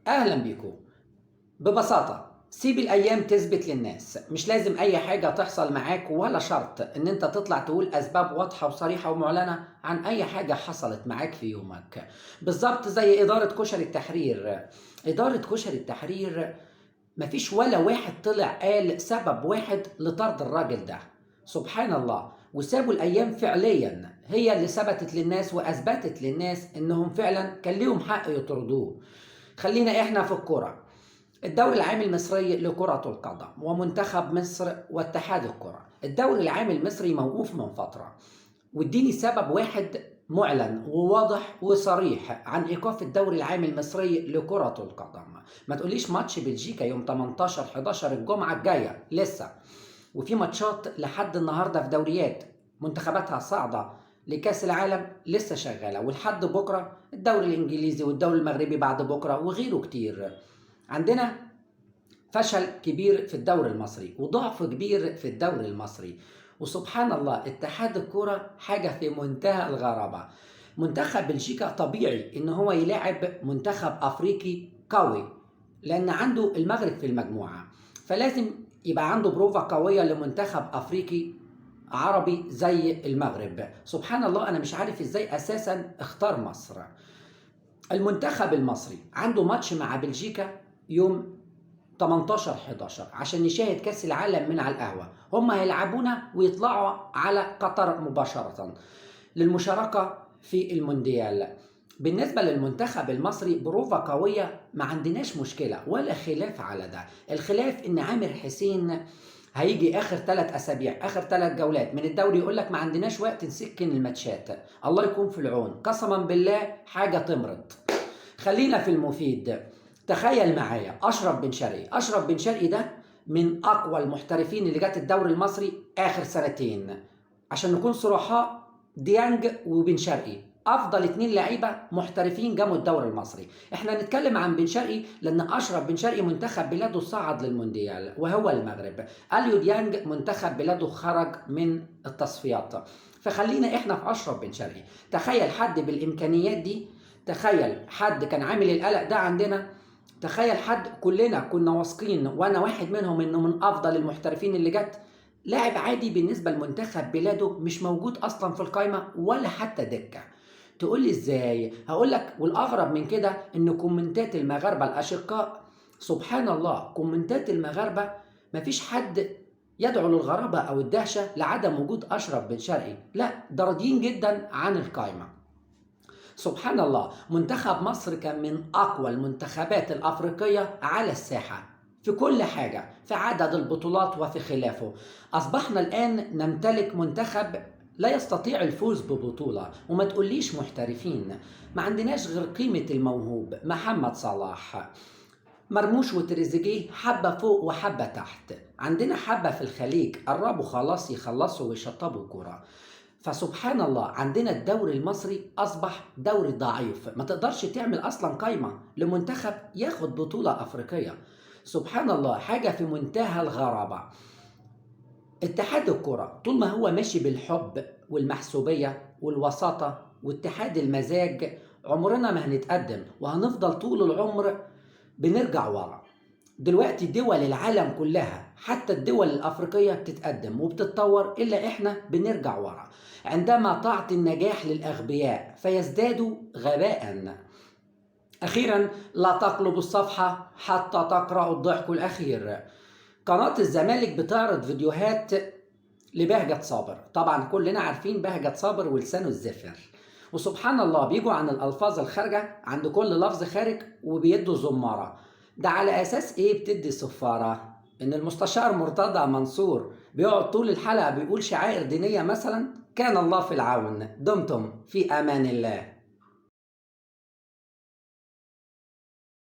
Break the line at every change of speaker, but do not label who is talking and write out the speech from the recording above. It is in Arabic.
اهلا بيكم. ببساطة سيب الايام تثبت للناس، مش لازم اي حاجة تحصل معاك ولا شرط ان انت تطلع تقول اسباب واضحة وصريحة ومعلنة عن اي حاجة حصلت معاك في يومك. بالظبط زي ادارة كشري التحرير. ادارة كشري التحرير مفيش ولا واحد طلع قال سبب واحد لطرد الراجل ده. سبحان الله، وسابوا الايام فعليا هي اللي ثبتت للناس واثبتت للناس انهم فعلا كان ليهم حق يطردوه. خلينا احنا في الكرة. الدوري العام المصري لكرة القدم ومنتخب مصر واتحاد الكرة. الدوري العام المصري موقوف من فترة، واديني سبب واحد معلن وواضح وصريح عن ايقاف الدوري العام المصري لكرة القدم. ما تقوليش ماتش بلجيكا يوم 18/11 الجمعة الجاية لسه، وفي ماتشات لحد النهارده في دوريات منتخباتها صاعدة لكأس العالم لسه شغالة، ولحد بكرة الدوري الإنجليزي والدوري المغربي بعد بكرة وغيره كتير. عندنا فشل كبير في الدوري المصري وضعف كبير في الدوري المصري، وسبحان الله اتحاد الكرة حاجة في منتهى الغرابة. منتخب بلجيكا طبيعي ان هو يلاعب منتخب افريقي قوي لان عنده المغرب في المجموعة، فلازم يبقى عنده بروفة قوية لمنتخب افريقي عربي زي المغرب. سبحان الله، انا مش عارف ازاي اساسا اختار مصر. المنتخب المصري عنده ماتش مع بلجيكا يوم 18/11 عشان يشاهد كأس العالم من على القهوة. هم هيلعبونا ويطلعوا على قطر مباشرة للمشاركة في المونديال. بالنسبة للمنتخب المصري بروفة قوية، ما عندناش مشكلة ولا خلاف على ده. الخلاف ان عامر حسين هيجي اخر 3 اسابيع، اخر 3 جولات من الدوري يقول لك ما عندناش وقت نسكن الماتشات. الله يكون في العون، قسما بالله حاجة تمرض. خلينا في المفيد. تخيل معايا اشرف بن شرقي ده من اقوى المحترفين اللي جت الدوري المصري اخر سنتين. عشان نكون صراحة، ديانج وبن شرقي افضل 2 لعيبه محترفين جابوا الدوري المصري. احنا نتكلم عن بن شرقي لان اشرف بن شرقي منتخب بلاده صعد للمونديال وهو المغرب. اليو ديانج منتخب بلاده خرج من التصفيات. فخلينا احنا في اشرف بن شرقي. تخيل حد بالامكانيات دي، تخيل حد كان عامل القلق ده عندنا، تخيل حد كلنا كنا واثقين وانا واحد منهم انه من افضل المحترفين اللي جت، لاعب عادي بالنسبه لمنتخب بلاده مش موجود اصلا في القائمه ولا حتى دكه. تقول لي ازاي؟ هقول لك، والاغرب من كده ان كومنتات المغاربه الاشقاء، سبحان الله، كومنتات المغاربه مفيش حد يدعو للغرابه او الدهشه لعدم وجود اشرف بن شرقي، لا ده راضيين جدا عن القائمه. سبحان الله، منتخب مصر كان من أقوى المنتخبات الأفريقية على الساحة في كل حاجة، في عدد البطولات وفي خلافه. أصبحنا الآن نمتلك منتخب لا يستطيع الفوز ببطولة، وما تقوليش محترفين. ما عندناش غير قيمة الموهوب محمد صلاح، مرموش وتريزيجيه حبة فوق وحبة تحت. عندنا حبة في الخليج قربوا خلاص يخلصوا ويشطبوا الكرة. فسبحان الله، عندنا الدوري المصري أصبح دوري ضعيف، ما تقدرش تعمل أصلا قايمة لمنتخب ياخد بطولة أفريقية. سبحان الله، حاجة في منتهى الغرابة. اتحاد الكرة طول ما هو ماشي بالحب والمحسوبية والوساطة واتحاد المزاج، عمرنا ما هنتقدم وهنفضل طول العمر بنرجع ورا. دلوقتي دول العالم كلها حتى الدول الأفريقية بتتقدم وبتتطور، إلا إحنا بنرجع ورا. عندما تعطي النجاح للأغبياء فيزدادوا غباء. أخيرا، لا تقلبوا الصفحة حتى تقرأوا الضحك الأخير. قناة الزمالك بتعرض فيديوهات لبهجت صابر. طبعا كلنا عارفين بهجت صابر ولسانه الزفر، وسبحان الله بيجوا عن الألفاظ الخارجة عند كل لفظ خارج وبيدوا زمارة. ده على أساس إيه بتدي صفارة؟ إن المستشار مرتضى منصور بيقعد طول الحلقة بيقول شعائر دينية مثلا؟ كان الله في العون. دمتم في أمان الله.